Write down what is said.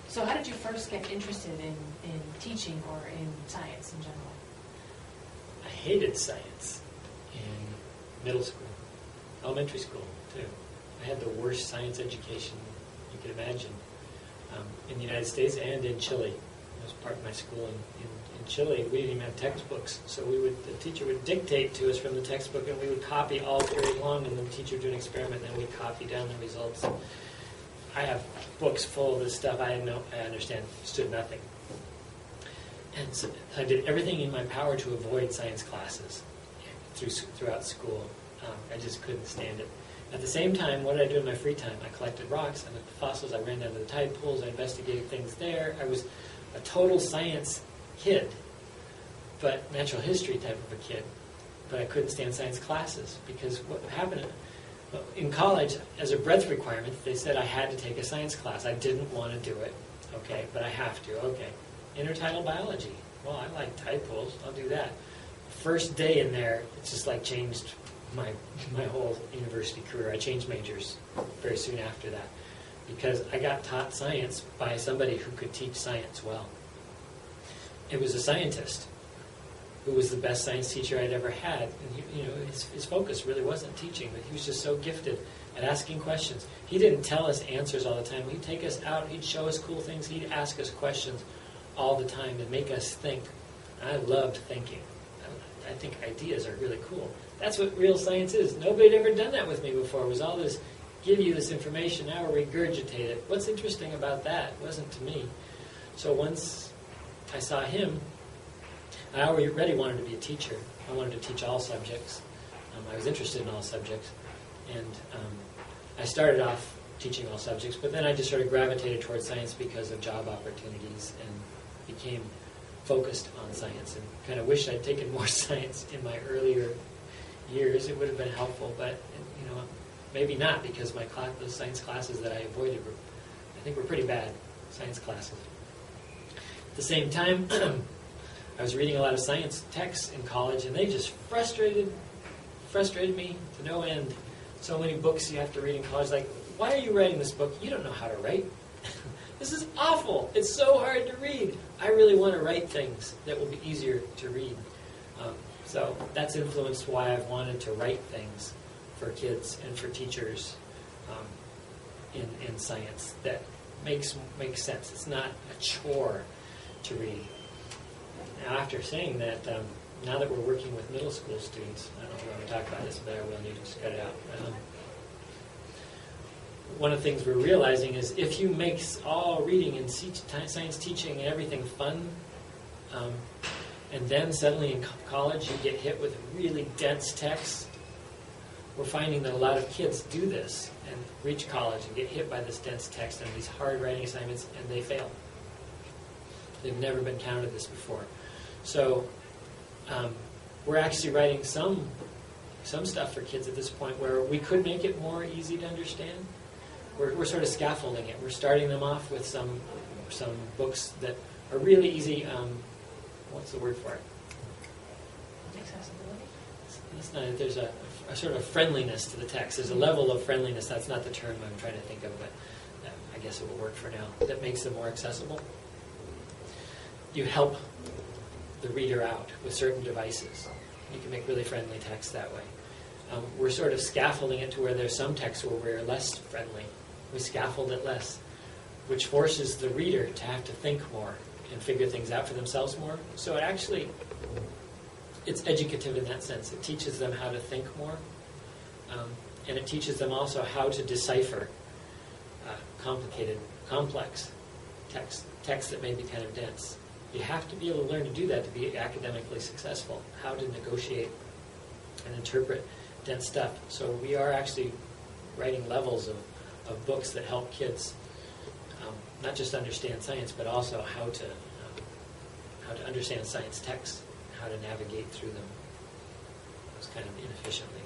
So how did you first get interested in teaching or in science in general? I hated science in middle school, elementary school too. I had the worst science education you could imagine in the United States and in Chile. It was part of my school in Chile. We didn't even have textbooks, so the teacher would dictate to us from the textbook, and we would copy all period long, and the teacher would do an experiment, and then we'd copy down the results. I have books full of this stuff. I understood nothing. And so I did everything in my power to avoid science classes throughout school. I just couldn't stand it. At the same time, what did I do in my free time? I collected rocks, I looked at fossils, I ran down to the tide pools, I investigated things there. I was a total science kid, but natural history type of a kid. But I couldn't stand science classes because what happened in college, as a breadth requirement, they said I had to take a science class. I didn't want to do it, okay, but I have to, okay. Intertidal biology. Well, I like tide pools, I'll do that. First day in there, it's just like changed my whole university career. I changed majors very soon after that because I got taught science by somebody who could teach science well. It was a scientist who was the best science teacher I'd ever had. And his focus really wasn't teaching, but he was just so gifted at asking questions. He didn't tell us answers all the time. He'd take us out, he'd show us cool things, he'd ask us questions all the time and make us think. I loved thinking. I think ideas are really cool. That's what real science is. Nobody had ever done that with me before. It was all this, give you this information, now regurgitate it. What's interesting about that? It wasn't to me. So once I saw him, I already wanted to be a teacher. I wanted to teach all subjects. I was interested in all subjects. And I started off teaching all subjects, but then I just sort of gravitated towards science because of job opportunities and became focused on science and kind of wish I'd taken more science in my earlier years. It would have been helpful, but maybe not because those science classes that I avoided were pretty bad science classes. At the same time, I was reading a lot of science texts in college, and they just frustrated me to no end. So many books you have to read in college. Like, why are you writing this book? You don't know how to write. This is awful. It's so hard to read. I really want to write things that will be easier to read. So that's influenced why I've wanted to write things for kids and for teachers in science that makes sense. It's not a chore to read. Now, after saying that, now that we're working with middle school students, I don't know if we want to talk about this, but I will need to just cut it out. One of the things we're realizing is if you make all reading and science teaching and everything fun, and then suddenly in college you get hit with really dense texts, we're finding that a lot of kids do this and reach college and get hit by this dense text and these hard writing assignments, and they fail. They've never been counted this before. So we're actually writing some stuff for kids at this point where we could make it more easy to understand. We're sort of scaffolding it. We're starting them off with some books that are really easy. What's the word for it? Accessibility? It's not. There's a sort of friendliness to the text. There's a level of friendliness. That's not the term I'm trying to think of, but I guess it will work for now. That makes them more accessible. You help the reader out with certain devices. You can make really friendly text that way. We're sort of scaffolding it to where there's some texts where we're less friendly. We scaffold it less, which forces the reader to have to think more and figure things out for themselves more. So it's educative in that sense. It teaches them how to think more, and it teaches them also how to decipher complicated, complex text that may be kind of dense. You have to be able to learn to do that to be academically successful, how to negotiate and interpret dense stuff. So we are actually writing levels of books that help kids not just understand science, but also how to understand science texts, how to navigate through them. It's kind of inefficiently.